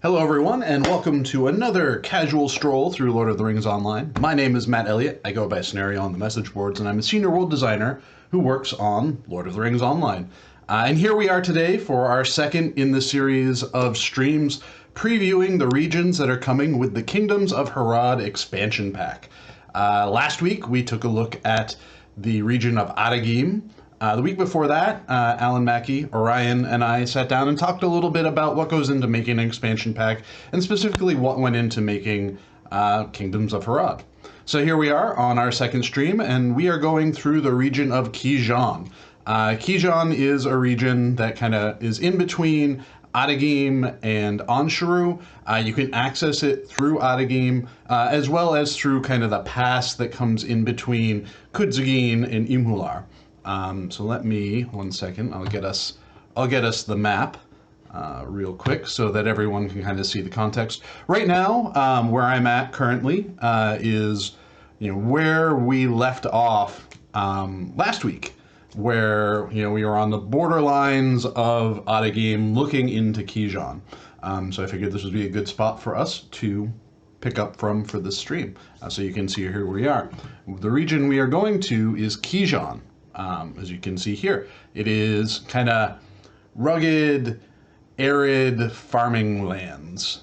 Hello everyone, and welcome to another casual stroll through Lord of the Rings Online. My name is Matt Elliott. I go by Scenario on the message boards, and I'm a senior world designer who works on Lord of the Rings Online. And here we are today for our second in the series of streams previewing the regions that are coming with the Kingdoms of Harad expansion pack. Last week we took a look at the region of Adagim. The week before that, Alan Mackey, Orion, and I sat down and talked a little bit about what goes into making an expansion pack, and specifically what went into making Kingdoms of Harad. So here we are on our second stream, and we are going through the region of Kighân. Kighân is a region that kind of is in between Adagim and Ansharu. You can access it through Adagim, as well as through kind of the pass that comes in between Kudzagin and Imhular. So let me, 1 second, I'll get us the map real quick so that everyone can kind of see the context. Right now, where I'm at currently is, where we left off last week, where, we were on the borderlines of Adagim looking into Kighân. So I figured this would be a good spot for us to pick up from for this stream. So you can see here we are. The region we are going to is Kighân. As you can see here, it is kind of rugged, arid farming lands.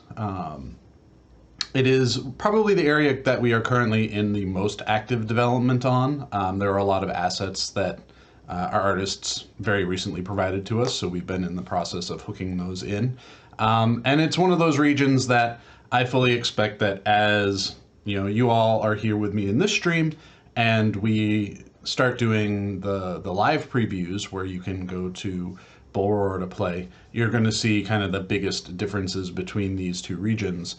It is probably the area that we are currently in the most active development on. There are a lot of assets that our artists very recently provided to us, so we've been in the process of hooking those in. And it's one of those regions that I fully expect that as you all are here with me in this stream, and we start doing the live previews where you can go to Bull to play, you're going to see kind of the biggest differences between these two regions,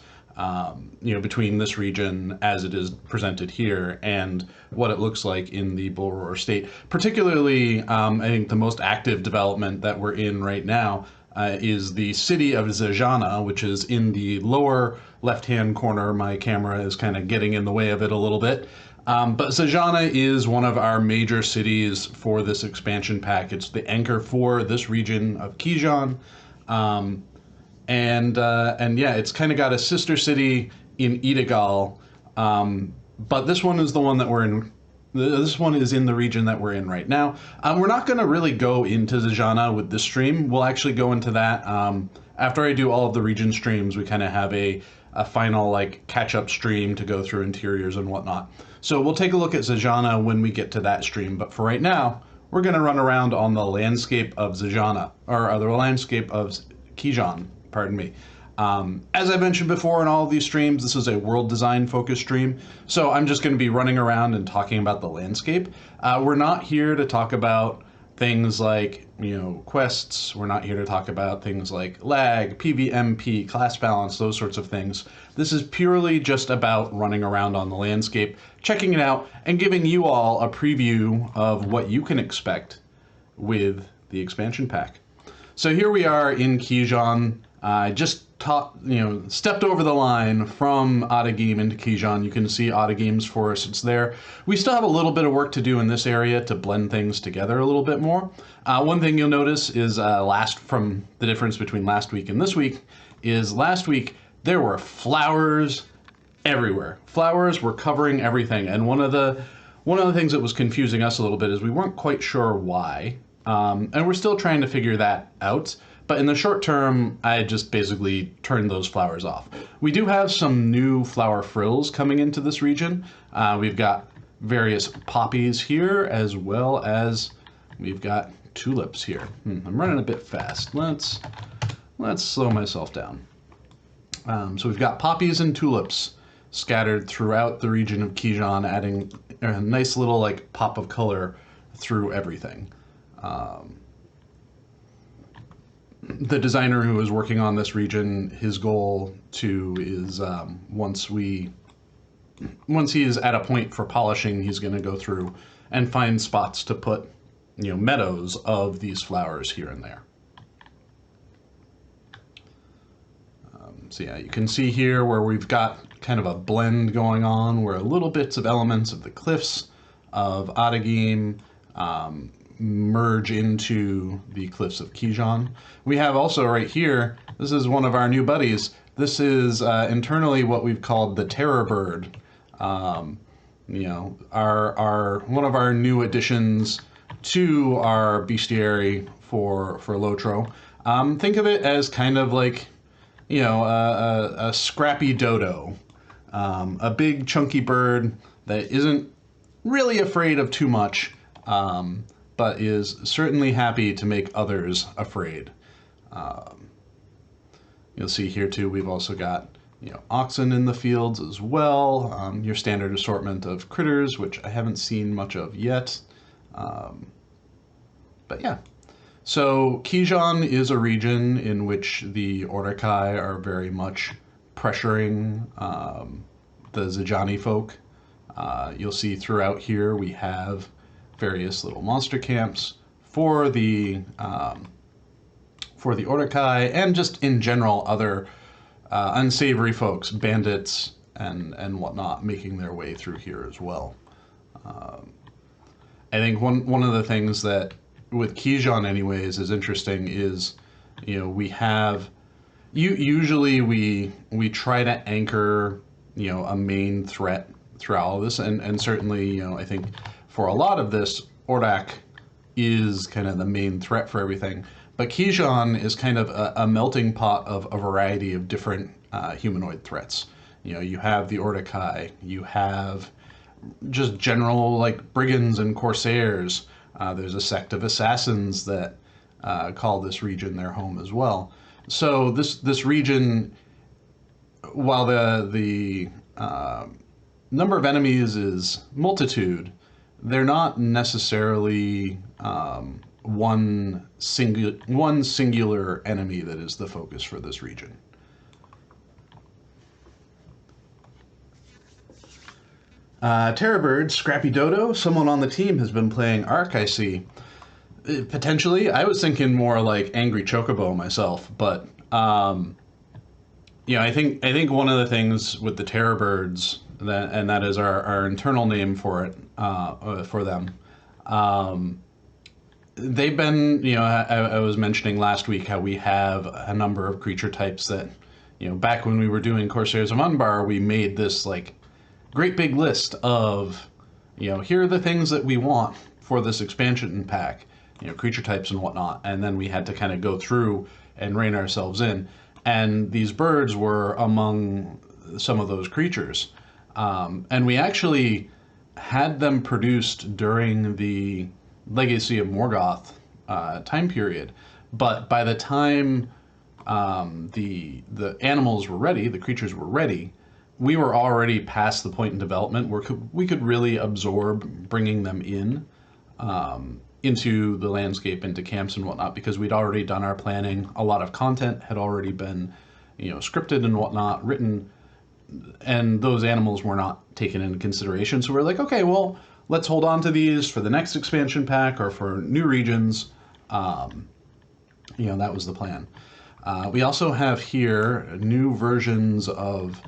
between this region as it is presented here and what it looks like in the Bull state. Particularly, I think the most active development that we're in right now is the city of Zajana, which is in the lower left-hand corner. My camera is kind of getting in the way of it a little bit. But Zajana is one of our major cities for this expansion pack. It's the anchor for this region of Kighân. And yeah, it's kind of got a sister city in Idagal. But this one is the one that we're in. This one is in the region that we're in right now. We're not going to really go into Zajana with this stream. We'll actually go into that after I do all of the region streams. We kind of have a final catch-up stream to go through interiors and whatnot. So we'll take a look at Zajana when we get to that stream. But for right now, we're going to run around on the landscape of Zajana, or the landscape of Kighân, pardon me. As I mentioned before in all of these streams, this is a world design focused stream. So I'm just going to be running around and talking about the landscape. We're not here to talk about things like, quests. We're not here to talk about things like lag, PvMP, class balance, those sorts of things. This is purely just about running around on the landscape, checking it out, and giving you all a preview of what you can expect with the expansion pack. So here we are in Kighân. I just stepped over the line from Adagim into Kighân. You can see Adagim's forest. It's there. We still have a little bit of work to do in this area to blend things together a little bit more. One thing you'll notice is from the difference between last week and this week is last week there were flowers everywhere. Flowers were covering everything, and one of the things that was confusing us a little bit is we weren't quite sure why, and we're still trying to figure that out. But in the short term, I just basically turned those flowers off. We do have some new flower frills coming into this region. We've got various poppies here, as well as we've got tulips here. I'm running a bit fast. Let's slow myself down. So we've got poppies and tulips scattered throughout the region of Kighân, adding a nice little pop of color through everything. The designer who is working on this region, his goal too is once he is at a point for polishing, he's going to go through and find spots to put meadows of these flowers here and there. So yeah, you can see here where we've got kind of a blend going on, where little bits of elements of the cliffs of Adagim merge into the cliffs of Kighân. We have also right here, this is one of our new buddies, This is internally what we've called the terror bird. You know, our one of our new additions to our bestiary for LOTRO. Think of it as kind of like, you know, a scrappy dodo, a big chunky bird that isn't really afraid of too much, but is certainly happy to make others afraid. You'll see here too, we've also got, you know, oxen in the fields as well. Your standard assortment of critters, which I haven't seen much of yet. But yeah. So Kighân is a region in which the Orcakai are very much pressuring the Zijani folk. You'll see throughout here we have various little monster camps for the Orcakai and just in general other unsavory folks, bandits and whatnot, making their way through here as well. I think one of the things that with Kighân anyways is interesting is, you know, we have usually we try to anchor, you know, a main threat throughout all of this, and certainly, you know, I think for a lot of this, Ordak is kind of the main threat for everything. But Kighân is kind of a melting pot of a variety of different humanoid threats. You know, you have the Orcakai, you have just general like brigands and corsairs. There's a sect of assassins that call this region their home as well. So this region, while the number of enemies is multitude, they're not necessarily one singular enemy that is the focus for this region. Terrorbird, Scrappy Dodo, someone on the team has been playing Ark, I see. Potentially, I was thinking more like Angry Chocobo myself, but you know, I think one of the things with the Terrorbirds, that is our internal name for it, for them. They've been, you know, I was mentioning last week how we have a number of creature types that, you know, back when we were doing Corsairs of Unbar, we made this like great big list of, you know, here are the things that we want for this expansion pack, you know, creature types and whatnot, and then we had to kind of go through and rein ourselves in, and these birds were among some of those creatures, and we actually had them produced during the Legacy of Morgoth time period, but by the time the animals were ready, the creatures were ready, we were already past the point in development where we could really absorb bringing them in into the landscape, into camps and whatnot, because we'd already done our planning. A lot of content had already been, you know, scripted and whatnot, written, and those animals were not taken into consideration. So we're like, okay, well, let's hold on to these for the next expansion pack or for new regions. You know, that was the plan. We also have here new versions of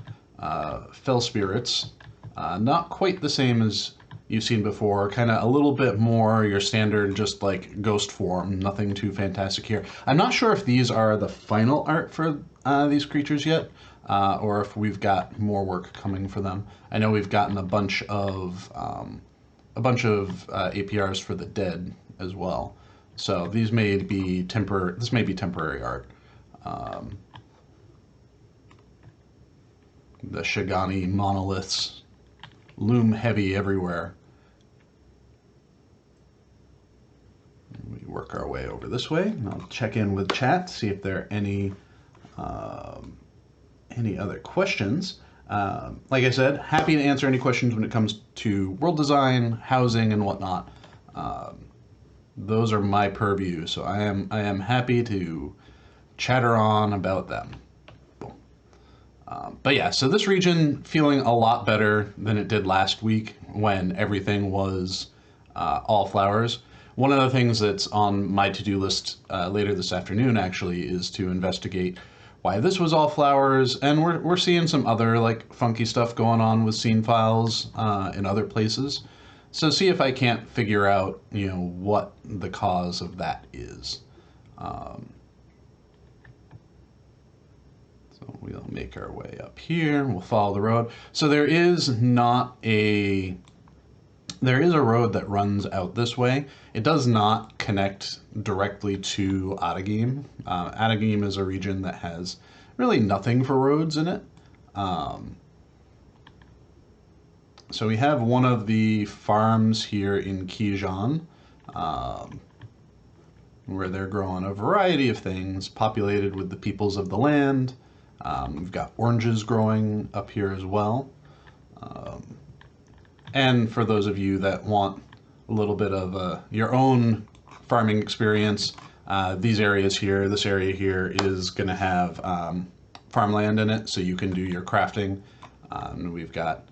Fell Spirits, not quite the same as you've seen before, kind of a little bit more your standard, just like ghost form, nothing too fantastic here. I'm not sure if these are the final art for these creatures yet, or if we've got more work coming for them. I know we've gotten a bunch of APRs for the dead as well, so these may be temporary art. The Shigani monoliths loom heavy everywhere. We work our way over this way, and I'll check in with chat, see if there are any other questions. Like I said, happy to answer any questions when it comes to world design, housing, and whatnot. Those are my purview, so I am happy to chatter on about them. But yeah, so this region feeling a lot better than it did last week when everything was all flowers. One of the things that's on my to-do list later this afternoon actually is to investigate why this was all flowers, and we're seeing some other like funky stuff going on with scene files in other places. So see if I can't figure out, you know, what the cause of that is. So we'll make our way up here. We'll follow the road. So there is a road that runs out this way. It does not connect directly to Adagim. Adagim is a region that has really nothing for roads in it. So we have one of the farms here in Kighân, where they're growing a variety of things, populated with the peoples of the land. We've got oranges growing up here as well. And for those of you that want a little bit of your own farming experience, these areas here, this area here is going to have farmland in it, so you can do your crafting. We've got,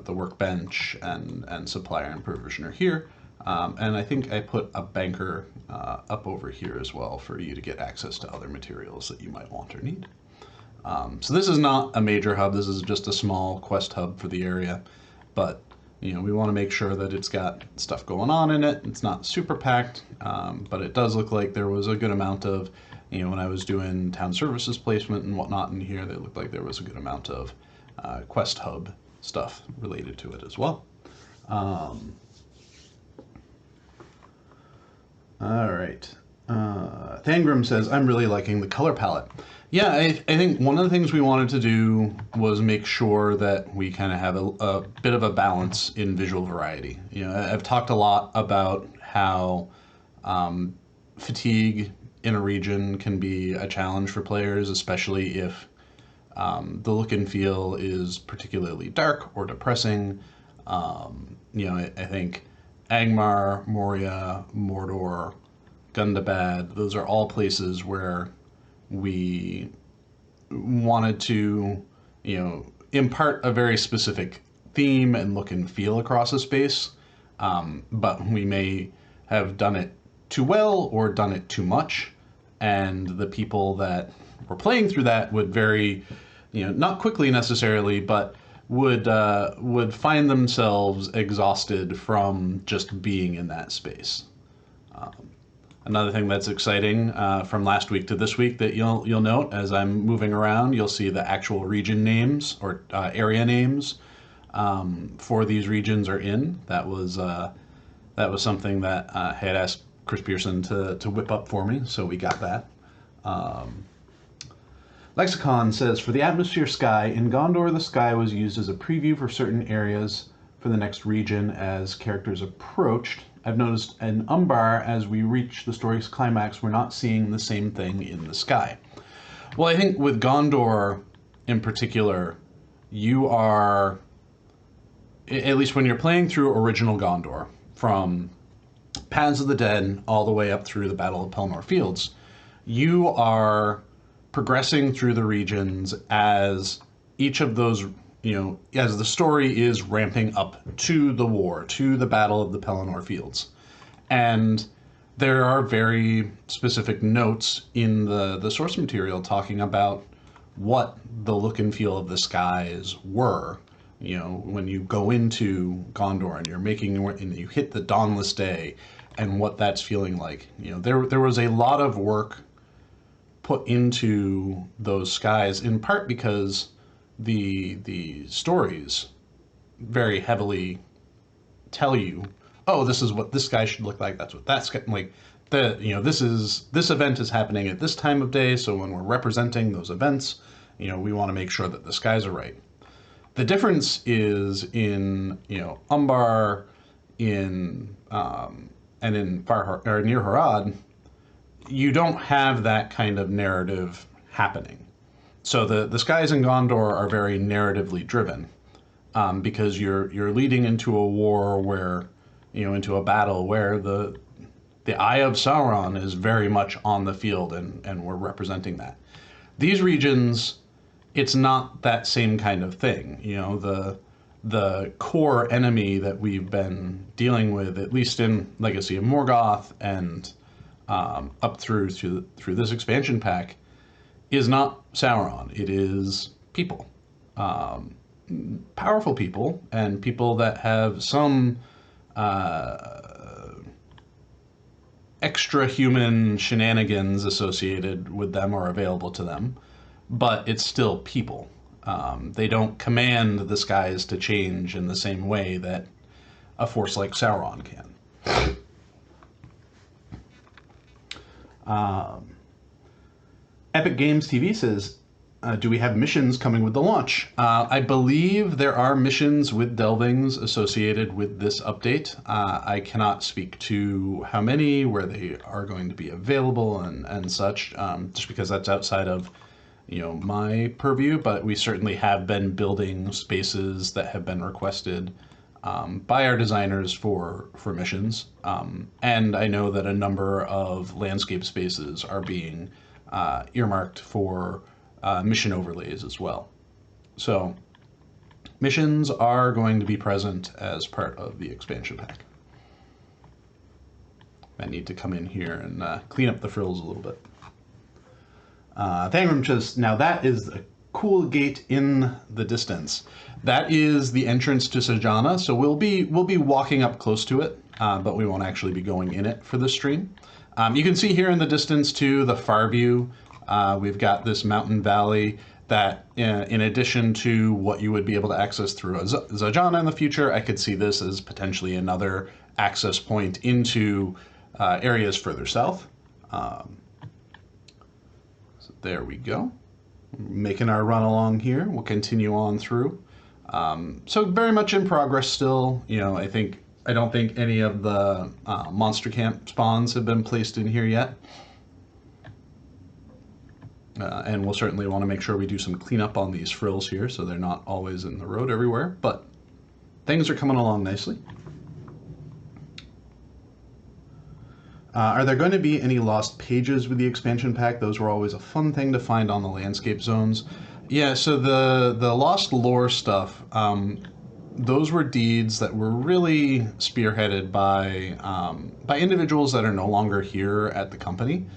the workbench and supplier and provisioner here. And I think I put a banker up over here as well for you to get access to other materials that you might want or need. So this is not a major hub. This is just a small quest hub for the area. But, we want to make sure that it's got stuff going on in it. It's not super packed, but it does look like there was a good amount of, when I was doing town services placement and whatnot in here, they looked like there was a good amount of quest hub stuff related to it as well. All right. Thangrim says, I'm really liking the color palette. Yeah, I think one of the things we wanted to do was make sure that we kind of have a bit of a balance in visual variety. I've talked a lot about how fatigue in a region can be a challenge for players, especially if the look and feel is particularly dark or depressing. I think Angmar, Moria, Mordor, Gundabad, those are all places where we wanted to, impart a very specific theme and look and feel across a space, but we may have done it too well or done it too much, and the people that were playing through that would very, not quickly necessarily, but would find themselves exhausted from just being in that space. Another thing that's exciting from last week to this week that you'll note as I'm moving around, you'll see the actual region names or area names for these regions are in. That was something that I had asked Chris Pearson to whip up for me, so we got that. Lexicon says, for the atmosphere sky, in Gondor the sky was used as a preview for certain areas for the next region as characters approached. I've noticed in Umbar, as we reach the story's climax, we're not seeing the same thing in the sky. Well, I think with Gondor in particular, you are, at least when you're playing through original Gondor, from Paths of the Dead all the way up through the Battle of Pelennor Fields, you are progressing through the regions as each of those, as the story is ramping up to the war, to the Battle of the Pelennor Fields. And there are very specific notes in the source material talking about what the look and feel of the skies were. When you go into Gondor and and you hit the dawnless day and what that's feeling like. There was a lot of work put into those skies, in part because the stories very heavily tell you, oh, this is what this guy should look like. That's what that's like. This event is happening at this time of day. So when we're representing those events, we want to make sure that the skies are right. The difference is in Umbar, and in near Harad, you don't have that kind of narrative happening. So the skies in Gondor are very narratively driven, because you're leading into a war where, into a battle where the Eye of Sauron is very much on the field, and we're representing that. These regions, it's not that same kind of thing. The core enemy that we've been dealing with, at least in Legacy of Morgoth and up through this expansion pack, is not Sauron. It is people. Powerful people, and people that have some extra human shenanigans associated with them or available to them. but it's still people. They don't command the skies to change in the same way that a force like Sauron can. Epic Games TV says, do we have missions coming with the launch? I believe there are missions with delvings associated with this update. I cannot speak to how many, where they are going to be available and such, just because that's outside of my purview, but we certainly have been building spaces that have been requested by our designers for missions. And I know that a number of landscape spaces are being earmarked for mission overlays as well. So missions are going to be present as part of the expansion pack. I need to come in here and clean up the frills a little bit. Thangram says, now that is a cool gate in the distance. That is the entrance to Sajana, so we'll be walking up close to it, but we won't actually be going in it for the stream. You can see here in the distance to the far view, we've got this mountain valley that, in addition to what you would be able to access through Sajana in the future, I could see this as potentially another access point into areas further south. So there we go. Making our run along here. We'll continue on through. So very much in progress still. I don't think any of the monster camp spawns have been placed in here yet. And we'll certainly want to make sure we do some cleanup on these frills here so they're not always in the road everywhere, but things are coming along nicely. Are there going to be any lost pages with the expansion pack? Those were always a fun thing to find on the landscape zones. Yeah, so the lost lore stuff, those were deeds that were really spearheaded by individuals that are no longer here at the company.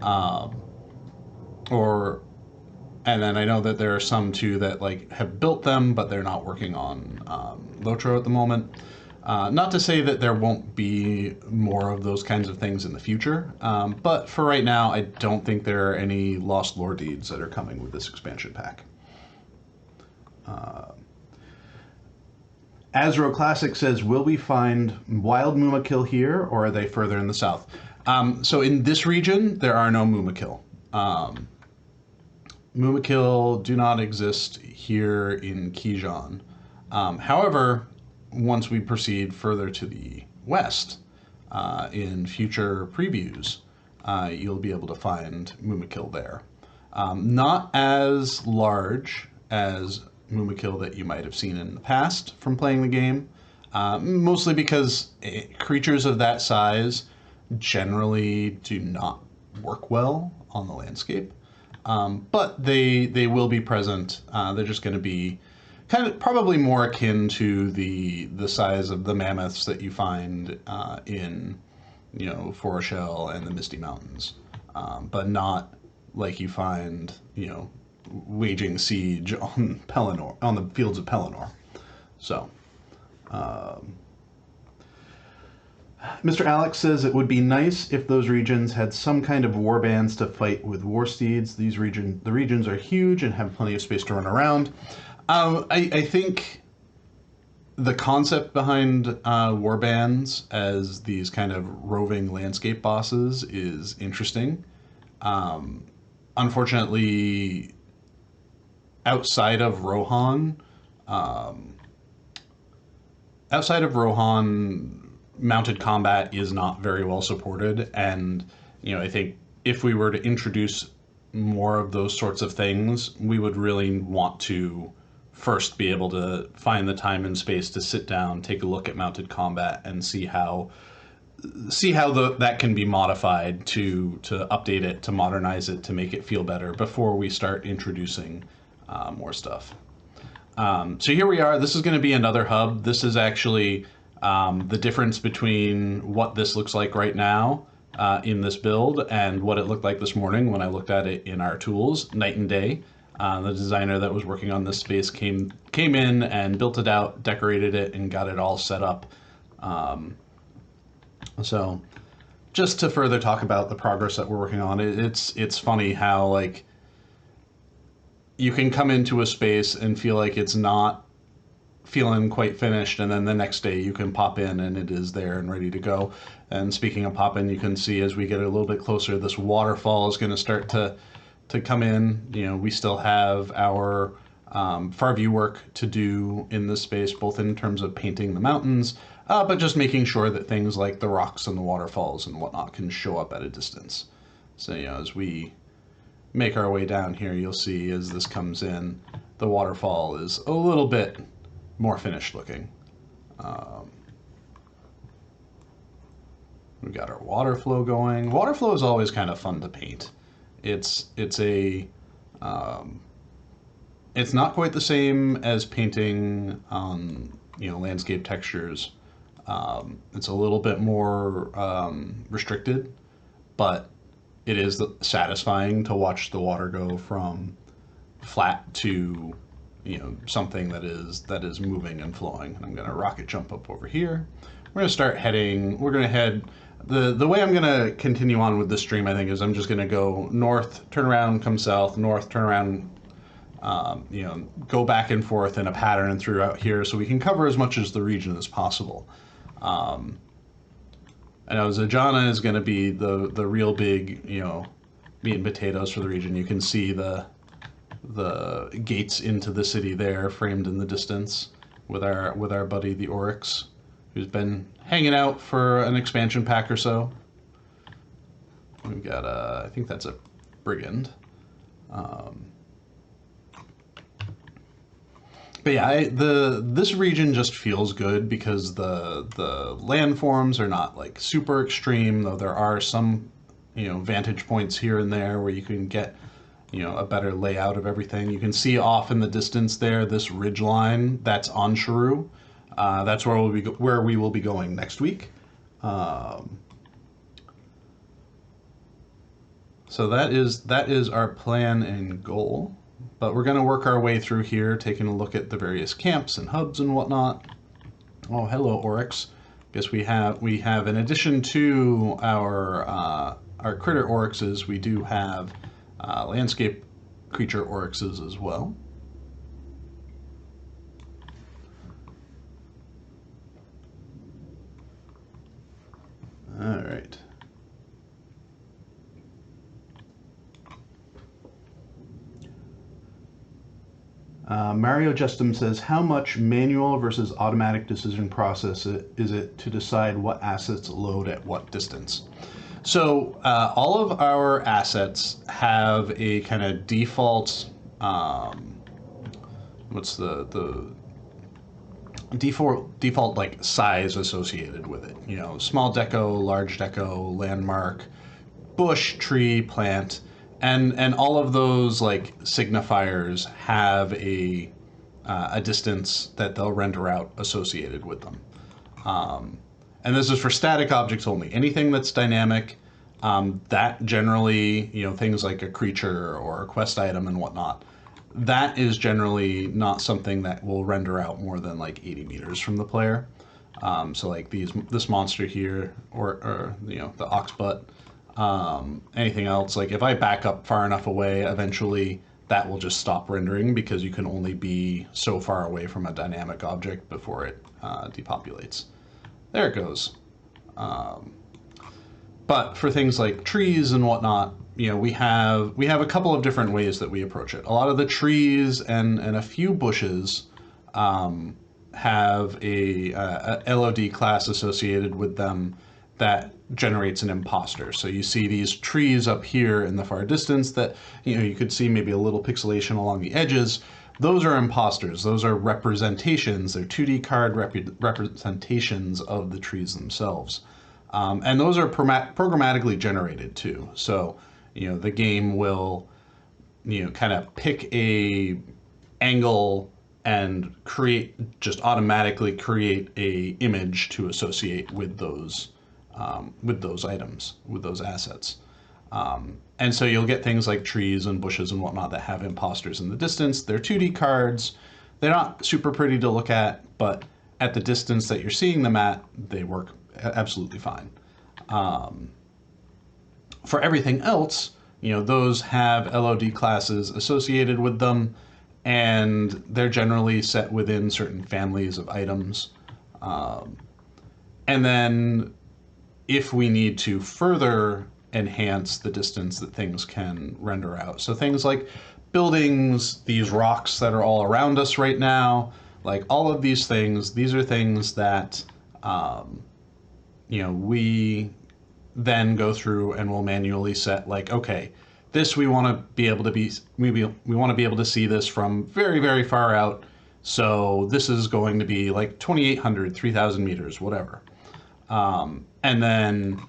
And then I know that there are some too that have built them, but they're not working on LOTRO at the moment. Not to say that there won't be more of those kinds of things in the future, but for right now, I don't think there are any lost lore deeds that are coming with this expansion pack. Azro Classic says, will we find wild Mumakil here, or are they further in the south? So in this region, there are no Mumakil. Mumakil do not exist here in Kighân. However, once we proceed further to the west, in future previews, you'll be able to find Mumakil there. Not as large as Mumakil that you might have seen in the past from playing the game, mostly because creatures of that size generally do not work well on the landscape. But they will be present. They're just going to be kind of probably more akin to the size of the mammoths that you find in Foreshell and the Misty Mountains, but not like you find waging siege on Pelennor, on the fields of Pelennor. So Mr. Alex says it would be nice if those regions had some kind of war bands to fight with war steeds. The regions are huge and have plenty of space to run around. I think the concept behind war bands as these kind of roving landscape bosses is interesting. Unfortunately, outside of Rohan, mounted combat is not very well supported, and I think if we were to introduce more of those sorts of things, we would really want to first be able to find the time and space to sit down, take a look at mounted combat, and see how that can be modified to update it, to modernize it, to make it feel better before we start introducing more stuff. So here we are. This is going to be another hub. This is actually the difference between what this looks like right now in this build and what it looked like this morning when I looked at it in our tools, night and day. The designer that was working on this space came in and built it out, decorated it, and got it all set up. So just to further talk about the progress that we're working on, it's funny how you can come into a space and feel like it's not feeling quite finished, and then the next day you can pop in and it is there and ready to go. And speaking of pop in, you can see as we get a little bit closer, this waterfall is going to start to come in. We still have our far view work to do in this space, both in terms of painting the mountains, but just making sure that things like the rocks and the waterfalls and whatnot can show up at a distance. So as we make our way down here, you'll see as this comes in, the waterfall is a little bit more finished looking. We've got our water flow going. Water flow is always kind of fun to paint. It's not quite the same as painting on landscape textures. It's a little bit more restricted, but it is satisfying to watch the water go from flat to something that is moving and flowing. And I'm going to rocket jump up over here. We're going to start heading. We're going to head. The way I'm going to continue on with this stream, I think, is I'm just going to go north, turn around, come south, north, turn around, go back and forth in a pattern throughout here, so we can cover as much as the region as possible. I know Zajana is going to be the real big, meat and potatoes for the region. You can see the gates into the city there, framed in the distance, with our buddy the Oryx, who's been hanging out for an expansion pack or so. We've got I think that's a brigand. But yeah, this region just feels good because the landforms are not like super extreme, though there are some vantage points here and there where you can get a better layout of everything. You can see off in the distance there this ridge line that's on Sharu. That's where we will be going next week. So that is our plan and goal. But we're going to work our way through here, taking a look at the various camps and hubs and whatnot. Oh, hello, Oryx. Guess we have in addition to our critter Oryxes, we do have landscape creature Oryxes as well. All right. Mario Justum says, how much manual versus automatic decision process is it to decide what assets load at what distance? So all of our assets have a kind of default, what's the default like size associated with it. Small deco, large deco, landmark, bush, tree, plant. And all of those like signifiers have a distance that they'll render out associated with them. And this is for static objects only. Anything that's dynamic, that generally, things like a creature or a quest item and whatnot, that is generally not something that will render out more than like 80 meters from the player. So like this monster here, or the oxbutt. Anything else, like if I back up far enough away, eventually that will just stop rendering because you can only be so far away from a dynamic object before it depopulates. There it goes. But for things like trees and whatnot, we have a couple of different ways that we approach it. A lot of the trees and a few bushes have a LOD class associated with them that generates an imposter. So you see these trees up here in the far distance that you could see maybe a little pixelation along the edges. Those are imposters. Those are representations. They're 2D card representations of the trees themselves. And those are programmatically generated too. So the game will kind of pick a angle and automatically create a image to associate with those items, with those assets. And so you'll get things like trees and bushes and whatnot that have imposters in the distance. They're 2D cards. They're not super pretty to look at, but at the distance that you're seeing them at, they work absolutely fine. For everything else, those have LOD classes associated with them, and they're generally set within certain families of items. And then if we need to further enhance the distance that things can render out. So things like buildings, these rocks that are all around us right now, like all of these things, these are things that, we then go through and we'll manually set like, okay, this we want to be able to be, we want to be able to see this from very, very far out. So this is going to be like 2,800, 3,000 meters, whatever. And then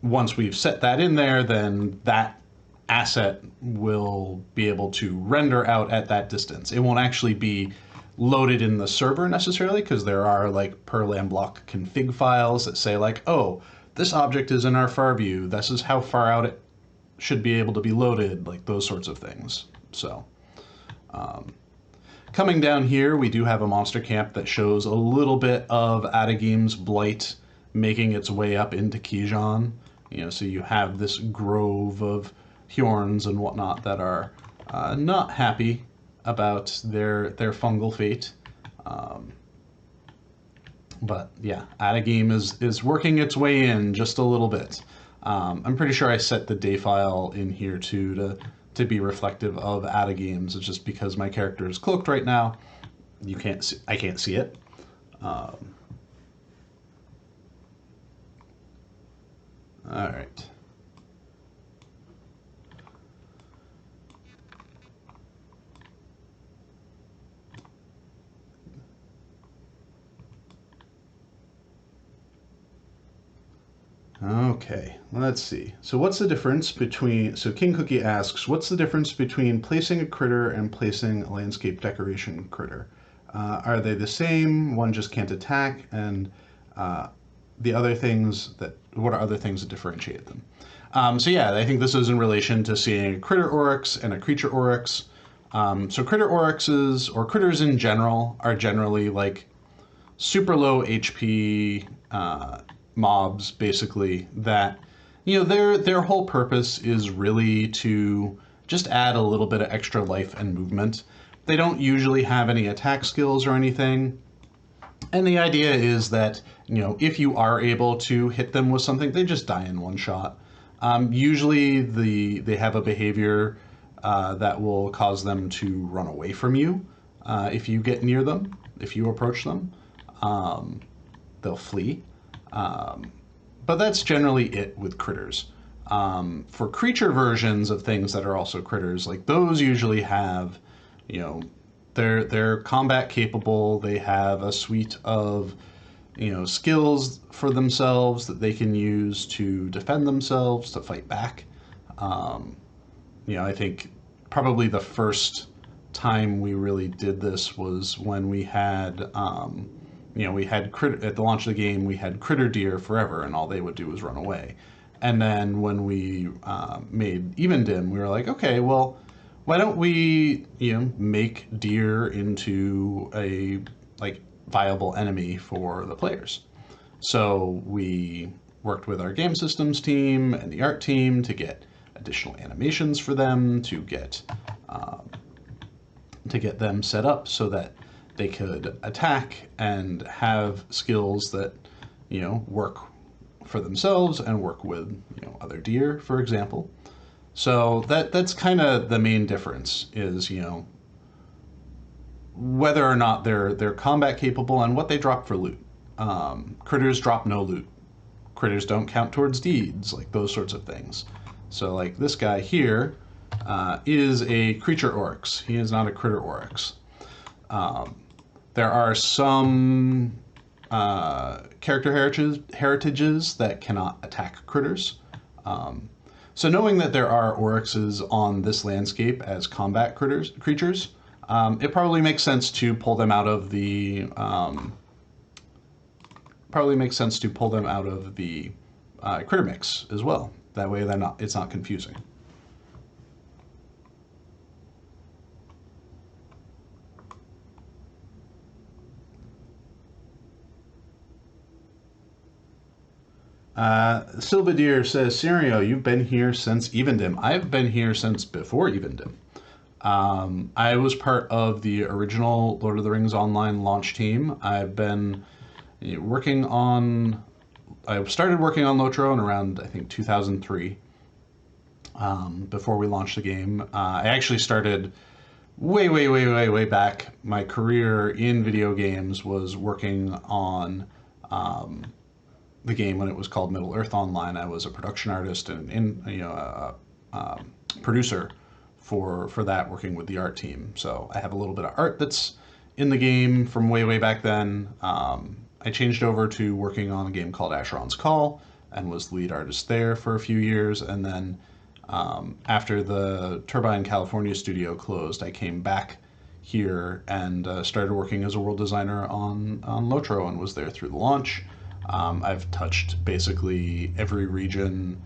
once we've set that in there, then that asset will be able to render out at that distance. It won't actually be loaded in the server necessarily, because there are like per lamblock config files that say like, oh, this object is in our far view. This is how far out it should be able to be loaded, like those sorts of things. So coming down here, we do have a monster camp that shows a little bit of Adageem's Blight making its way up into Kighân. So you have this grove of Hjorns and whatnot that are not happy about their fungal fate. But yeah, Adageem is working its way in just a little bit. I'm pretty sure I set the day file in here too to be reflective of Adageem's. It's just because my character is cloaked right now. I can't see it. All right. Okay, let's see. So what's the difference between, so King Cookie asks, what's the difference between placing a critter and placing a landscape decoration critter? Are they the same? One just can't attack, and what are other things that differentiate them? So yeah, I think this is in relation to seeing a critter oryx and a creature oryx. So critter oryxes, or critters in general, are generally like super low HP mobs, basically, that their whole purpose is really to just add a little bit of extra life and movement. They don't usually have any attack skills or anything, and the idea is that if you are able to hit them with something, they just die in one shot. Usually they have a behavior that will cause them to run away from you if you get near them, if you approach them. They'll flee. But that's generally it with critters. For creature versions of things that are also critters, like those usually have, they're combat capable. They have a suite of, skills for themselves that they can use to defend themselves, to fight back. I think probably the first time we really did this was when we had, we had at the launch of the game, we had critter deer forever, and all they would do was run away. And then when we made Even Dim, we were like, okay, well, why don't we, make deer into a viable enemy for the players? So we worked with our game systems team and the art team to get additional animations for them, to get them set up so that they could attack and have skills that work for themselves and work with other deer, for example. So that's kind of the main difference, is whether or not they're combat capable and what they drop for loot. Critters drop no loot. Critters don't count towards deeds, like those sorts of things. So like this guy here is a creature oryx. He is not a critter oryx. There are some character heritages that cannot attack critters. So knowing that there are oryxes on this landscape as combat creatures, it probably makes sense to pull them out of the critter mix as well. That way, it's not confusing. Silvadeer says, Scenario, you've been here since Evendim. I've been here since before Evendim. I was part of the original Lord of the Rings Online launch team. I've been working on. I started working on LOTRO in around, I think, 2003. Before we launched the game, I actually started way back. My career in video games was working on the game when it was called Middle Earth Online. I was a production artist and producer for that, working with the art team. So I have a little bit of art that's in the game from way back then. I changed over to working on a game called Asheron's Call and was the lead artist there for a few years. And then after the Turbine California studio closed, I came back here and started working as a world designer on LOTRO and was there through the launch. I've touched basically every region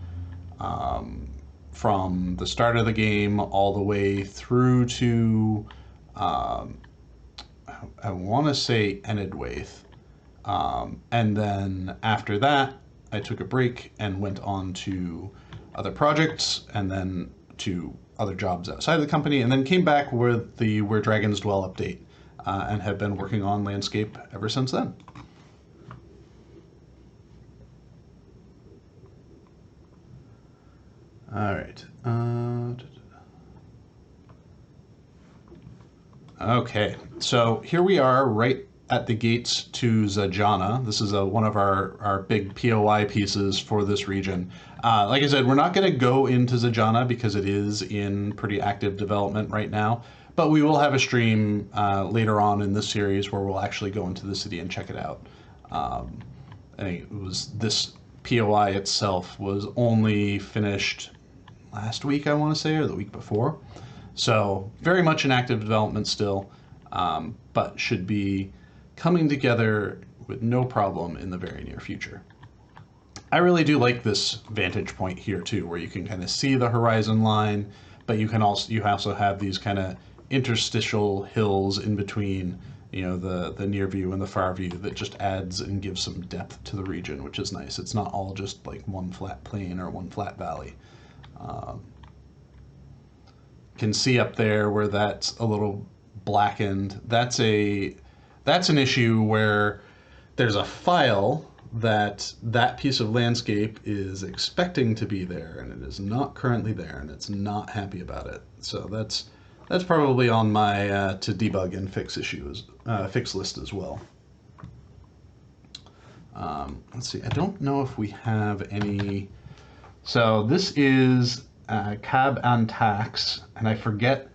from the start of the game all the way through to, I want to say Enedwaith. And then after that, I took a break and went on to other projects and then to other jobs outside of the company, and then came back with the Where Dragons Dwell update and have been working on landscape ever since then. All right. Okay, so here we are right at the gates to Zajana. This is one of our big POI pieces for this region. Like I said, we're not going to go into Zajana because it is in pretty active development right now, but we will have a stream later on in this series where we'll actually go into the city and check it out. I think it was this POI itself was only finished last week, I want to say, or the week before. So very much in active development still, but should be coming together with no problem in the very near future. I really do like this vantage point here too, where you can kind of see the horizon line, but you also have these kind of interstitial hills in between, the near view and the far view that just adds and gives some depth to the region, which is nice. It's not all just like one flat plain or one flat valley. Can see up there where that's a little blackened. That's an issue where there's a file that piece of landscape is expecting to be there, and it is not currently there, and it's not happy about it. So that's probably on my to debug and fix fix list as well. Let's see. I don't know if we have any. So this is Cab and Tax, and I forget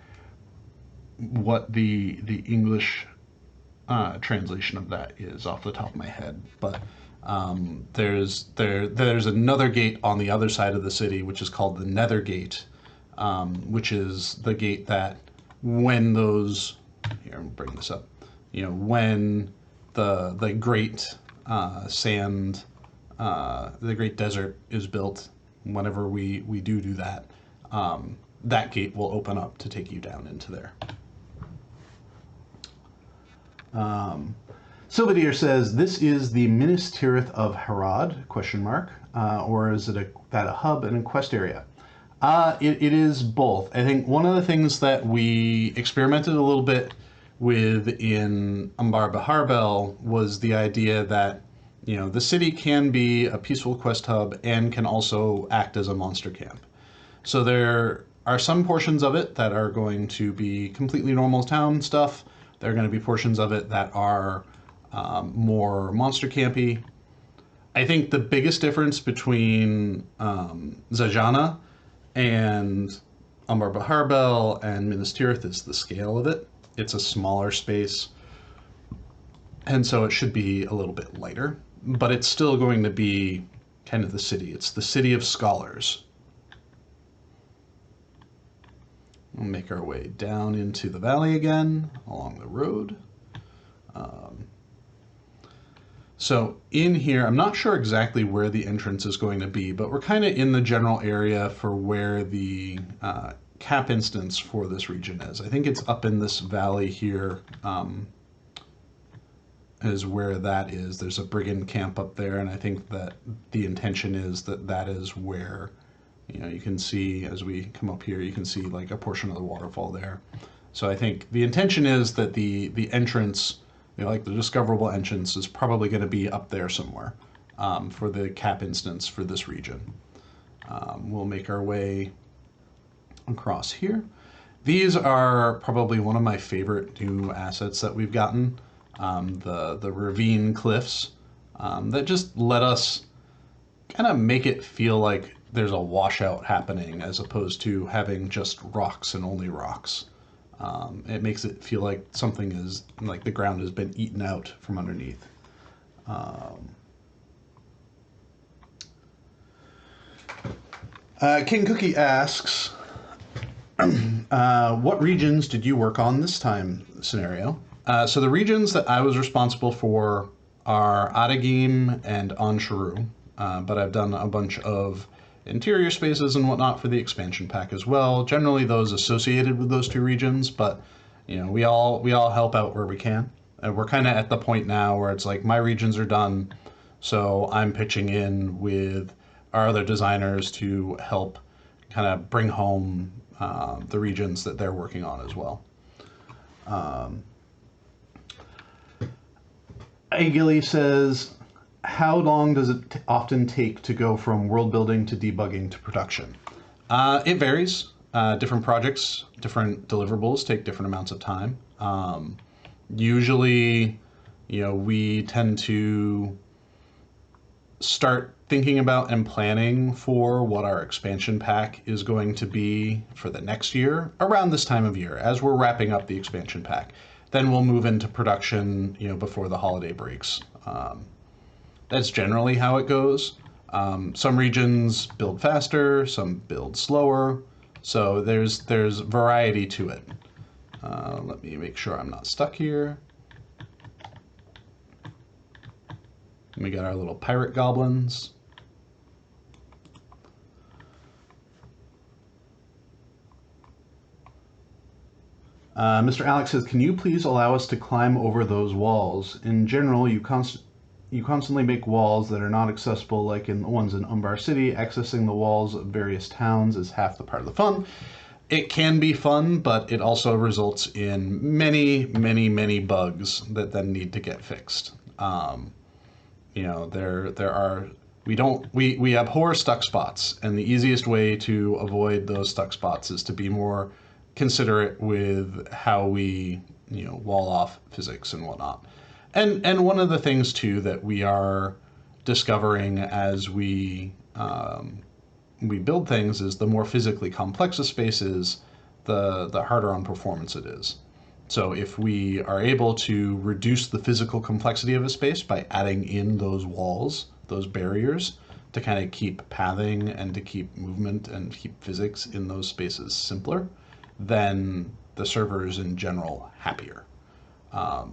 what the English translation of that is off the top of my head, but there's another gate on the other side of the city, which is called the Nether Gate, which is the gate that when those here, I'm bring this up, when the great sand, the great desert is built, whenever we do that, that gate will open up to take you down into there. Silvadeer says, this is the Minas Tirith of Harad, ? Or is it that a hub and a quest area? It is both. I think one of the things that we experimented a little bit with in Umbar Baharbel was the idea that the city can be a peaceful quest hub and can also act as a monster camp. So there are some portions of it that are going to be completely normal town stuff. There are going to be portions of it that are more monster campy. I think the biggest difference between Zajana and Umbar Baharbel and Minas Tirith is the scale of it. It's a smaller space, and so it should be a little bit lighter, but it's still going to be kind of the city. It's the city of scholars. We'll make our way down into the valley again, along the road. So in here, I'm not sure exactly where the entrance is going to be, but we're kind of in the general area for where the cap instance for this region is. I think it's up in this valley here. is where that is. There's a brigand camp up there, and I think that the intention is that that is where, you can see as we come up here, you can see like a portion of the waterfall there. So I think the intention is that the entrance, like the discoverable entrance, is probably going to be up there somewhere for the cap instance for this region. We'll make our way across here. These are probably one of my favorite new assets that we've gotten. The ravine cliffs that just let us kind of make it feel like there's a washout happening as opposed to having just rocks and only rocks. It makes it feel like something is, like the ground has been eaten out from underneath. King Cookie asks, what regions did you work on this time scenario? So the regions that I was responsible for are Adagim and Ansharu, but I've done a bunch of interior spaces and whatnot for the expansion pack as well. Generally those associated with those two regions, but we all help out where we can. And we're kind of at the point now where it's like my regions are done, so I'm pitching in with our other designers to help kind of bring home the regions that they're working on as well. Agilly says, how long does it often take to go from world building to debugging to production? It varies. Different projects, different deliverables take different amounts of time. Usually, we tend to start thinking about and planning for what our expansion pack is going to be for the next year around this time of year as we're wrapping up the expansion pack. Then we'll move into production, before the holiday breaks. That's generally how it goes. Some regions build faster, some build slower. So there's variety to it. Let me make sure I'm not stuck here. We got our little pirate goblins. Mr. Alex says, can you please allow us to climb over those walls? In general, you constantly make walls that are not accessible, like in the ones in Umbar City. Accessing the walls of various towns is half the part of the fun. It can be fun, but it also results in many, many, many bugs that then need to get fixed. We abhor stuck spots, and the easiest way to avoid those stuck spots is to be more considerate with how we, wall off physics and whatnot. And one of the things too that we are discovering as we build things is the more physically complex a space is, the harder on performance it is. So if we are able to reduce the physical complexity of a space by adding in those walls, those barriers, to kind of keep pathing and to keep movement and keep physics in those spaces simpler, then the server is in general happier. I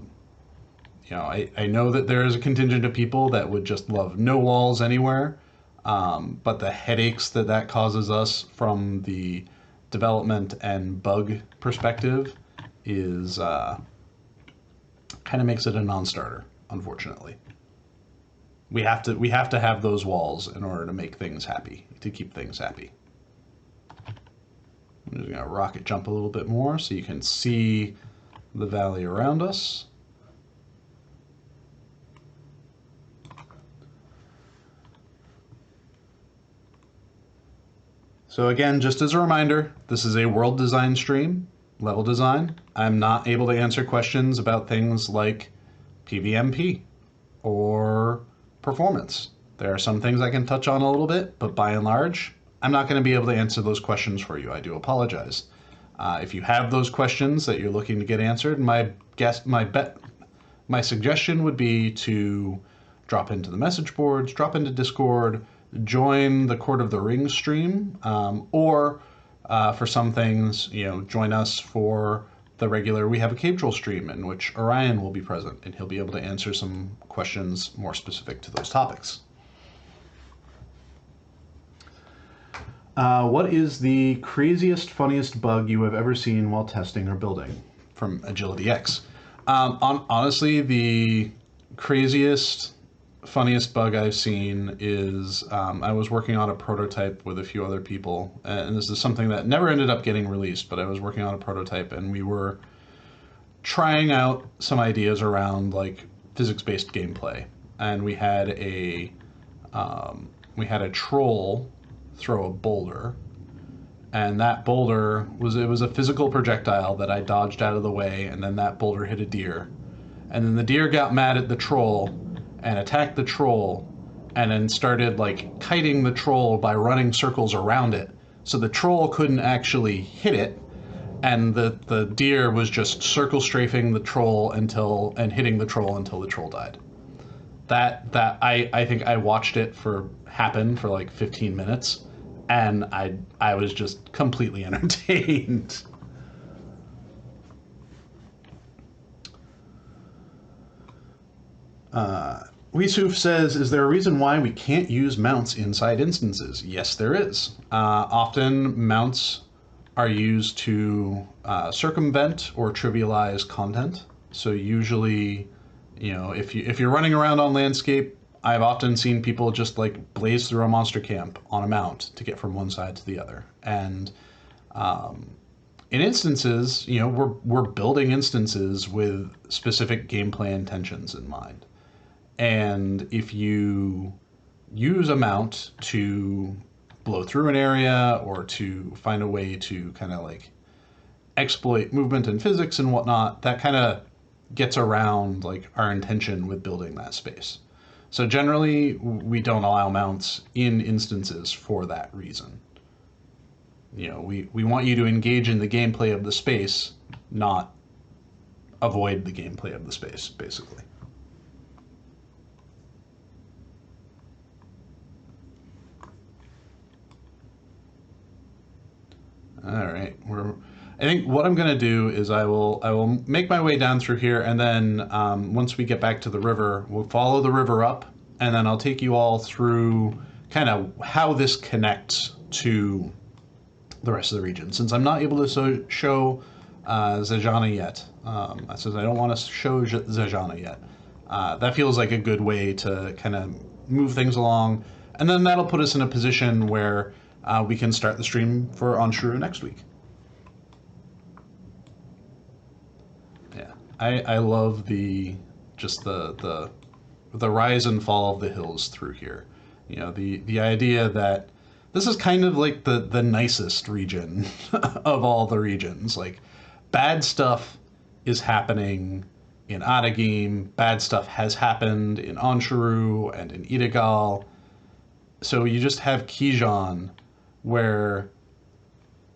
know that there is a contingent of people that would just love no walls anywhere, but the headaches that causes us from the development and bug perspective is kind of makes it a non-starter, unfortunately. We have to have those walls in order to make things happy, to keep things happy. I'm just going to rocket jump a little bit more so you can see the valley around us. So again, just as a reminder, this is a world design stream, level design. I'm not able to answer questions about things like PVMP or performance. There are some things I can touch on a little bit, but by and large, I'm not going to be able to answer those questions for you. I do apologize. If you have those questions that you're looking to get answered, my suggestion would be to drop into the message boards, drop into Discord, join the Court of the Rings stream, or for some things, join us for the regular We Have a Cave Troll stream in which Orion will be present, and he'll be able to answer some questions more specific to those topics. What is the craziest, funniest bug you have ever seen while testing or building? From Agility X. Honestly, the craziest, funniest bug I've seen is I was working on a prototype with a few other people, and this is something that never ended up getting released, but I was working on a prototype and we were trying out some ideas around like physics-based gameplay, and we had a troll throw a boulder, and that boulder was a physical projectile that I dodged out of the way, and then that boulder hit a deer, and then the deer got mad at the troll and attacked the troll, and then started like kiting the troll by running circles around it, so the troll couldn't actually hit it, and the deer was just circle strafing the troll and hitting the troll until the troll died. I think I watched it happen for like 15 minutes, and I was just completely entertained. Weesoof says, is there a reason why we can't use mounts inside instances? Yes, there is. Often mounts are used to circumvent or trivialize content. So usually, if you're running around on landscape, I've often seen people just like blaze through a monster camp on a mount to get from one side to the other. And in instances, we're building instances with specific gameplay intentions in mind. And if you use a mount to blow through an area or to find a way to kind of like exploit movement and physics and whatnot, that kind of gets around like our intention with building that space. So generally, we don't allow mounts in instances for that reason. We want you to engage in the gameplay of the space, not avoid the gameplay of the space, basically. All right, I think what I'm going to do is I will make my way down through here, and then once we get back to the river, we'll follow the river up, and then I'll take you all through kind of how this connects to the rest of the region. Since I'm not able to show Zajana yet, since I don't want to show Zajana yet, that feels like a good way to kind of move things along, and then that'll put us in a position where we can start the stream for Anshuru next week. Yeah, I love the rise and fall of the hills through here. The idea that this is kind of like the nicest region of all the regions. Like, bad stuff is happening in Adagim, bad stuff has happened in Anshuru and in Idagal. So you just have Kighân, where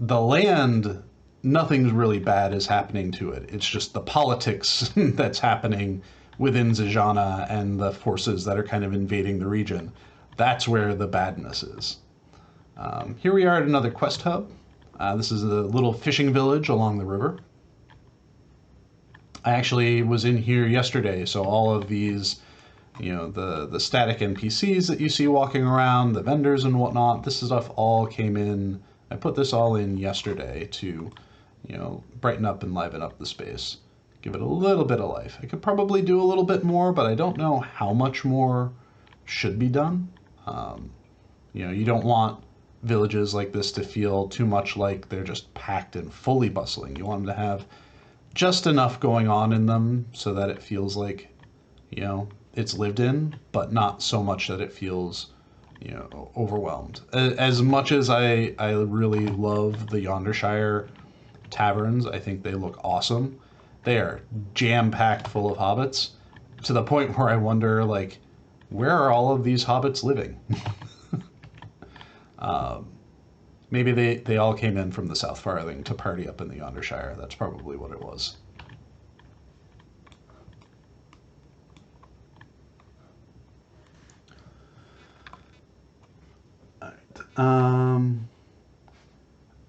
the land, nothing really bad is happening to it. It's just the politics that's happening within Zajana and the forces that are kind of invading the region. That's where the badness is. Here we are at another quest hub. This is a little fishing village along the river. I actually was in here yesterday, so all of these, the static NPCs that you see walking around, the vendors and whatnot, this stuff all came in. I put this all in yesterday to, brighten up and liven up the space. Give it a little bit of life. I could probably do a little bit more, but I don't know how much more should be done. You don't want villages like this to feel too much like they're just packed and fully bustling. You want them to have just enough going on in them so that it feels like, it's lived in, but not so much that it feels, overwhelmed. As much as I really love the Yondershire taverns, I think they look awesome. They are jam-packed full of hobbits, to the point where I wonder, like, where are all of these hobbits living? Maybe they all came in from the South Farthing to party up in the Yondershire. That's probably what it was.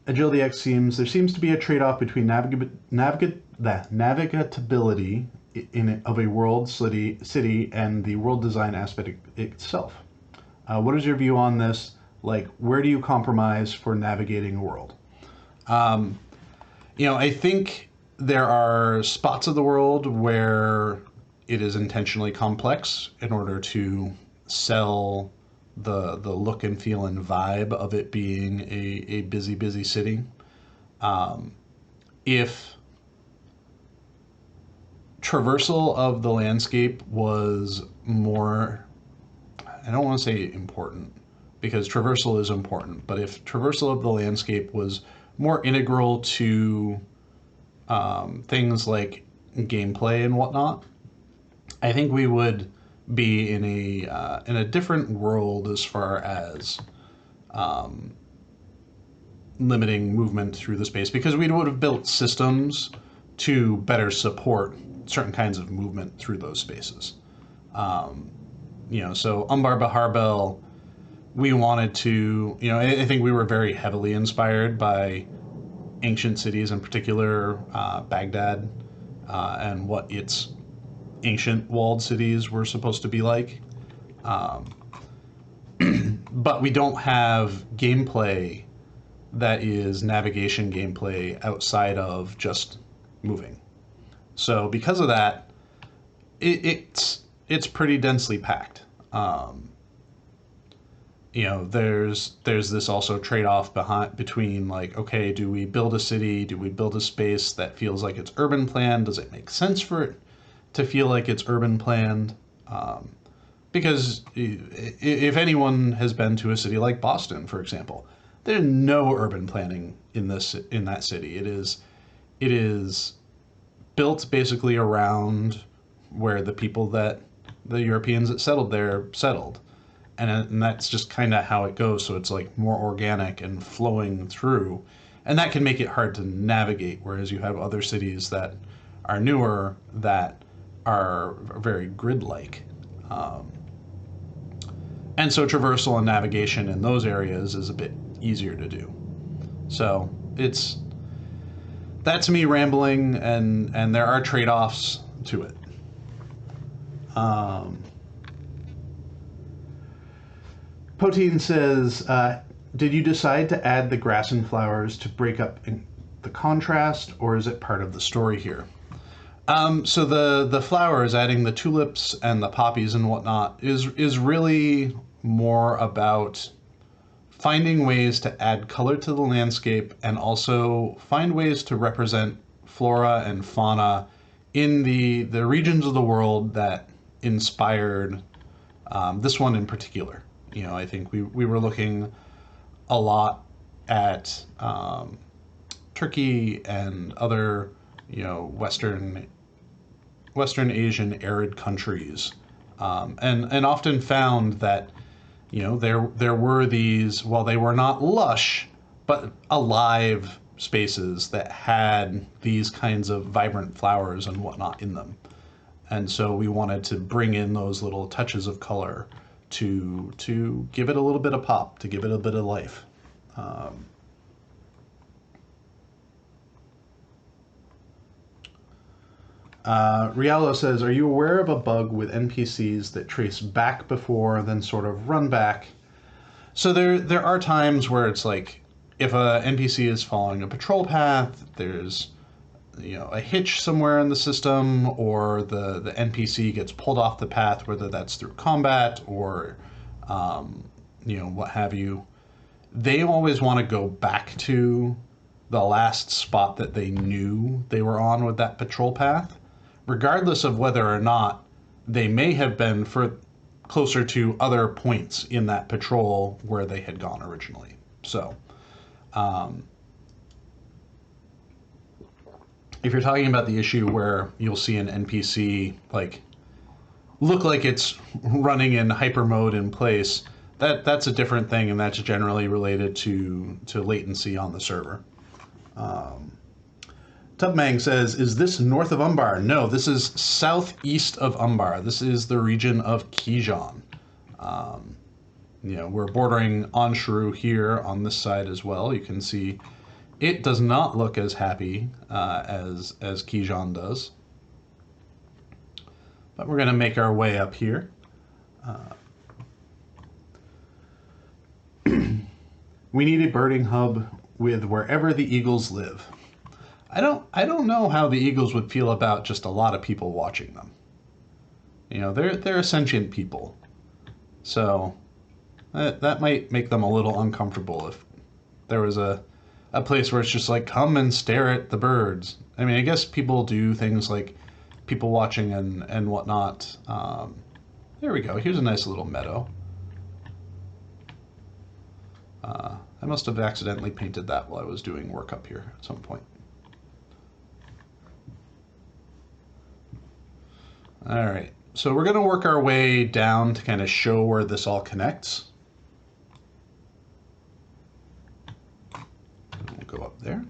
Agility X there seems to be a trade-off between navigatability of a world city and the world design aspect itself. What is your view on this? Like, where do you compromise for navigating a world? I think there are spots of the world where it is intentionally complex in order to sell the look and feel and vibe of it being a busy city. If traversal of the landscape was more, I don't want to say important, because traversal is important, but if traversal of the landscape was more integral to things like gameplay and whatnot, I think we would be in a different world as far as limiting movement through the space, because we would have built systems to better support certain kinds of movement through those spaces. So Umbar Baharbel, we wanted to, I think we were very heavily inspired by ancient cities, in particular Baghdad, and what its ancient walled cities were supposed to be like. But we don't have gameplay that is navigation gameplay outside of just moving. So because of that, it's pretty densely packed. There's this also trade-off between like, okay, do we build a city? Do we build a space that feels like it's urban planned? Does it make sense for it to feel like it's urban planned? Because if anyone has been to a city like Boston, for example, there's no urban planning in that city. It is built basically around where the people that the Europeans that settled there settled. And that's just kind of how it goes. So it's like more organic and flowing through. And that can make it hard to navigate, whereas you have other cities that are newer that are very grid-like. And so traversal and navigation in those areas is a bit easier to do. So that's me rambling, and there are trade-offs to it. Poteen says, did you decide to add the grass and flowers to break up the contrast, or is it part of the story here? So the flowers, adding the tulips and the poppies and whatnot, is really more about finding ways to add color to the landscape and also find ways to represent flora and fauna in the regions of the world that inspired this one in particular. I think we were looking a lot at Turkey and other, Western Asian arid countries, and often found that, there were these, while they were not lush, but alive spaces that had these kinds of vibrant flowers and whatnot in them. And so we wanted to bring in those little touches of color to give it a little bit of pop, to give it a bit of life. Rialo says, are you aware of a bug with NPCs that trace back before then sort of run back? So there are times where it's like, if a NPC is following a patrol path, there's a hitch somewhere in the system, or the NPC gets pulled off the path, whether that's through combat or what have you. They always want to go back to the last spot that they knew they were on with that patrol path, regardless of whether or not they may have been closer to other points in that patrol where they had gone originally. So if you're talking about the issue where you'll see an NPC look like it's running in hyper mode in place, that's a different thing, and that's generally related to latency on the server. Tubmang says, is this north of Umbar? No, this is southeast of Umbar. This is the region of Kighân. We're bordering Ansharu here on this side as well. You can see it does not look as happy as Kighân does. But we're going to make our way up here. We need a birding hub with wherever the eagles live. I don't know how the eagles would feel about just a lot of people watching them. You know, they're a sentient people. So that might make them a little uncomfortable if there was a place where it's just like, come and stare at the birds. I mean, I guess people do things like people watching and whatnot. There we go. Here's a nice little meadow. I must have accidentally painted that while I was doing work up here at some point. All right, so we're going to work our way down to kind of show where this all connects. We'll go up there.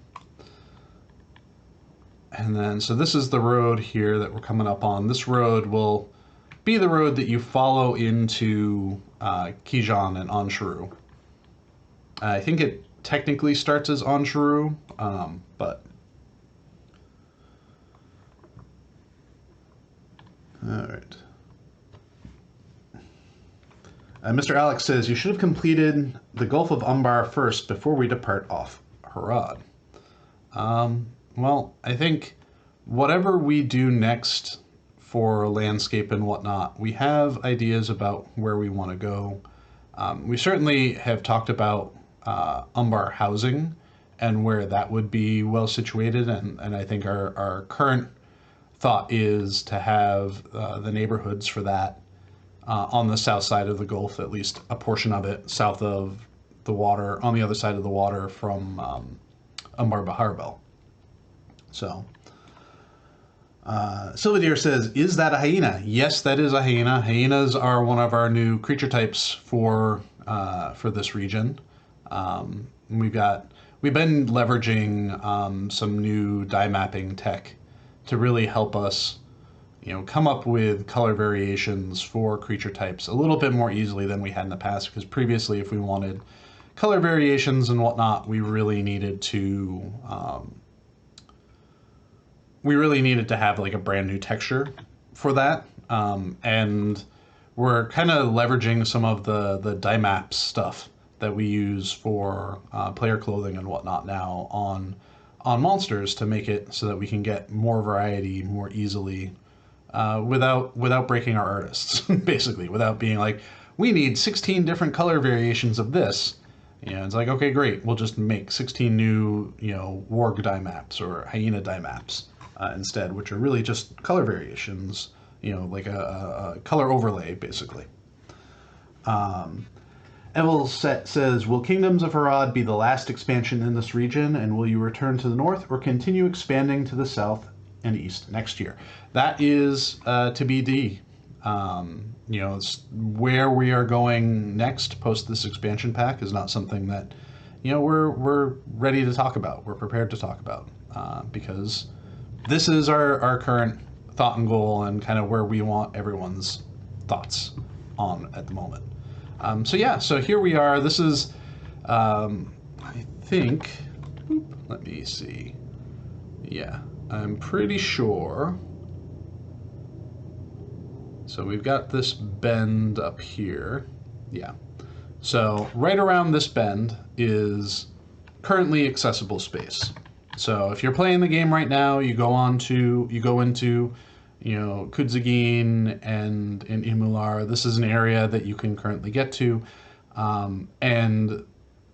And then, so this is the road here that we're coming up on. This road will be the road that you follow into Kighân and Ansharu. I think it technically starts as Ansharu, but... All right. Mr. Alex says, you should have completed the Gulf of Umbar first before we depart off Harad. Well, I think whatever we do next for landscape and whatnot, we have ideas about where we want to go. We certainly have talked about Umbar housing and where that would be well situated, and I think our current thought is to have the neighborhoods for that on the south side of the Gulf, at least a portion of it south of the water, on the other side of the water from Umbar Baharbel. So, Sylvadeer says, is that a hyena? Yes, that is a hyena. Hyenas are one of our new creature types for this region. We've been leveraging some new dye mapping tech to really help us, come up with color variations for creature types a little bit more easily than we had in the past. Because previously, if we wanted color variations and whatnot, we really needed to have like a brand new texture for that. And we're kind of leveraging some of the dye maps stuff that we use for player clothing and whatnot now on monsters to make it so that we can get more variety more easily without breaking our artists, basically, without being like, we need 16 different color variations of this. It's like, okay, great, we'll just make 16 new, warg dye maps or hyena dye maps instead, which are really just color variations, like a color overlay, basically. Evil says, will Kingdoms of Harad be the last expansion in this region, and will you return to the north or continue expanding to the south and east next year? That is TBD. It's where we are going next post this expansion pack is not something that, we're ready to talk about. We're prepared to talk about because this is our current thought and goal and kind of where we want everyone's thoughts on at the moment. So here we are. This is, I think, let me see. Yeah, I'm pretty sure. So we've got this bend up here. Yeah. So right around this bend is currently accessible space. So if you're playing the game right now, you go into Kudzagin and in Imular. This is an area that you can currently get to. And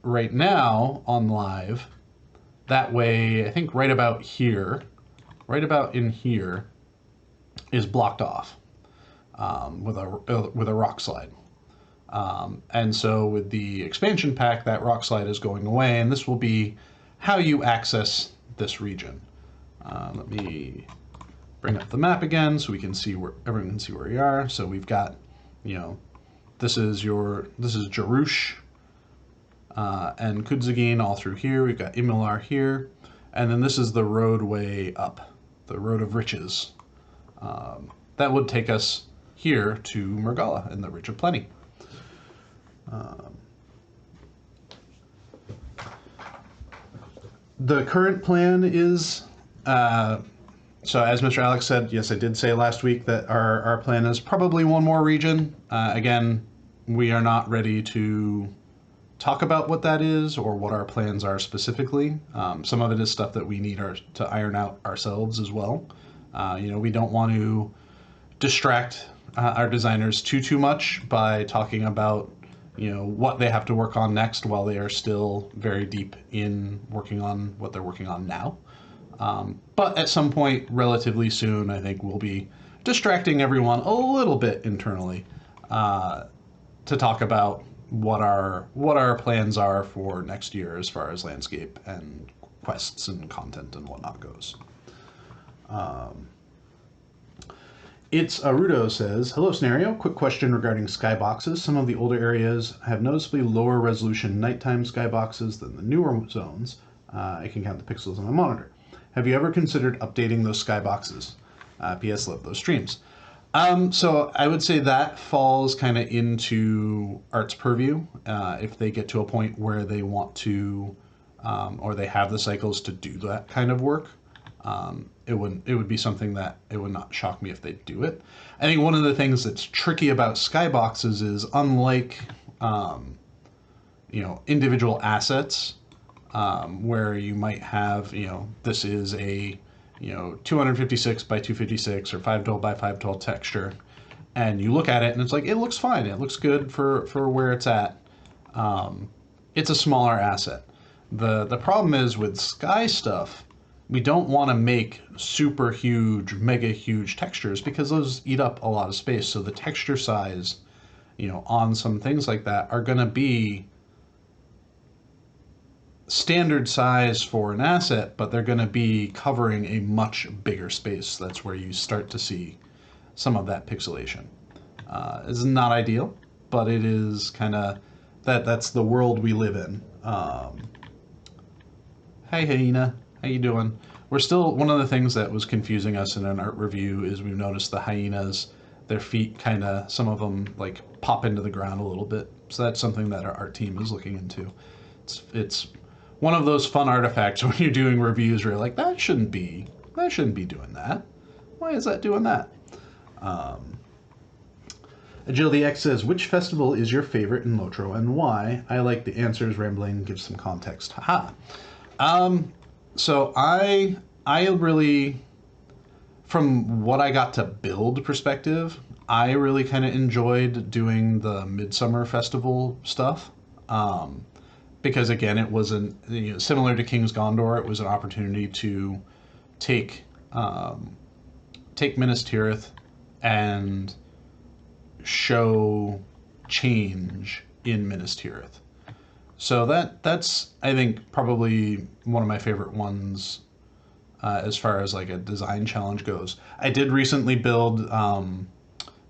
right now on live, that way, I think right about in here, is blocked off with a rock slide. And so with the expansion pack, that rock slide is going away, and this will be how you access this region. Let me bring up the map again so we can see everyone can see where we are. So we've got, this is Jarush and Kudzagin all through here. We've got Imular here, and then this is the roadway up, the Road of Riches. That would take us here to Murgala in the Rich of Plenty. The current plan is, so as Mr. Alex said, yes, I did say last week that our plan is probably one more region. Again, we are not ready to talk about what that is or what our plans are specifically. Some of it is stuff that we need to iron out ourselves as well. We don't want to distract our designers too much by talking about what they have to work on next while they are still very deep in working on what they're working on now. But at some point relatively soon, I think we'll be distracting everyone a little bit internally to talk about what our plans are for next year as far as landscape and quests and content and whatnot goes. It's Arudo says, hello Scenario, quick question regarding skyboxes. Some of the older areas have noticeably lower resolution nighttime skyboxes than the newer zones. I can count the pixels on my monitor. Have you ever considered updating those skyboxes? P.S. Love those streams. So I would say that falls kind of into Art's purview. If they get to a point where they want to, or they have the cycles to do that kind of work, it would be something that it would not shock me if they do it. I think one of the things that's tricky about skyboxes is unlike individual assets, where you might have this is a 256 by 256 or 512 by 512 texture, and you look at it and it's like it looks fine, it looks good for where it's at. It's a smaller asset. The problem is with sky stuff, we don't want to make super huge, mega huge textures because those eat up a lot of space. So the texture size, on some things like that are going to be standard size for an asset, but they're going to be covering a much bigger space. That's where you start to see some of that pixelation. It's not ideal, but it is kind of that's the world we live in. Hey Hyena, how you doing? We're still, one of the things that was confusing us in an art review is we've noticed the hyenas, their feet kind of, some of them like pop into the ground a little bit. So that's something that our art team is looking into. It's one of those fun artifacts when you're doing reviews where you're like, that shouldn't be doing that. Why is that doing that? Agility X says, which festival is your favorite in LOTRO and why? I like the answers, rambling, gives some context. Haha. So I really, from what I got to build perspective, I really kind of enjoyed doing the Midsummer Festival stuff. Because again, it wasn't, similar to King's Gondor, it was an opportunity to take Minas Tirith and show change in Minas Tirith. So that's I think probably one of my favorite ones as far as like a design challenge goes. I did recently build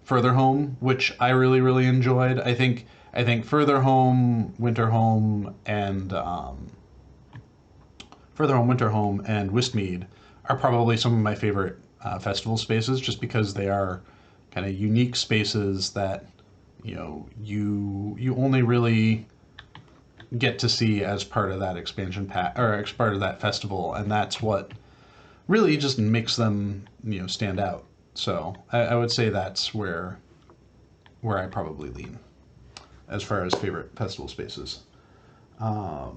Further Home, which I really enjoyed. I think Further Home, Winter Home, and Wistmead are probably some of my favorite festival spaces, just because they are kind of unique spaces that you only really get to see as part of that expansion pack or as part of that festival, and that's what really just makes them stand out. So I would say that's where I probably lean as far as favorite festival spaces. All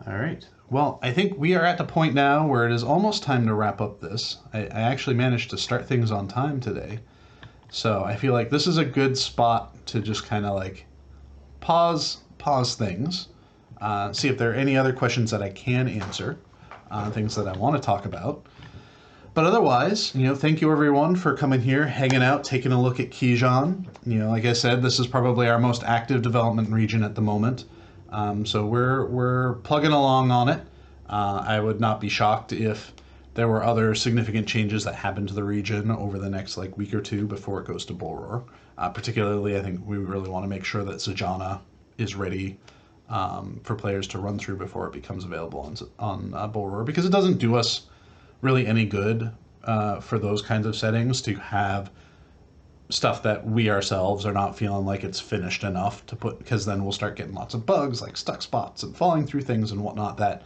right. Well, I think we are at the point now where it is almost time to wrap up this. I actually managed to start things on time today. So I feel like this is a good spot to just kind of like pause things, see if there are any other questions that I can answer, things that I want to talk about. But otherwise, thank you everyone for coming here, hanging out, taking a look at Kighân. Like I said, this is probably our most active development region at the moment. So we're plugging along on it. I would not be shocked if there were other significant changes that happen to the region over the next week or two before it goes to Bullroar. Particularly, I think we really want to make sure that Sajana is ready for players to run through before it becomes available on Bullroar, because it doesn't do us really any good for those kinds of settings to have stuff that we ourselves are not feeling like it's finished enough to put, because then we'll start getting lots of bugs like stuck spots and falling through things and whatnot, that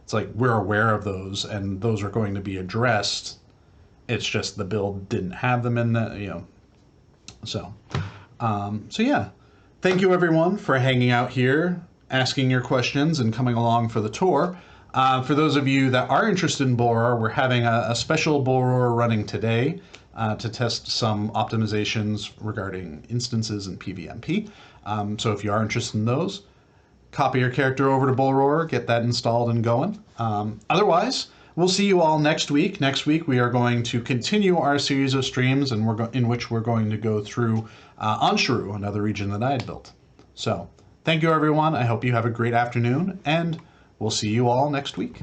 it's like we're aware of those and those are going to be addressed. It's just the build didn't have them in the, So yeah, thank you everyone for hanging out here, asking your questions and coming along for the tour. For those of you that are interested in Bullroar, we're having a special Bullroar running today to test some optimizations regarding instances and PVMP. So if you are interested in those, copy your character over to Bullroar, get that installed and going. Otherwise, we'll see you all next week. Next week, we are going to continue our series of streams in which we're going to go through Ansharu, another region that I had built. So thank you, everyone. I hope you have a great afternoon, and we'll see you all next week.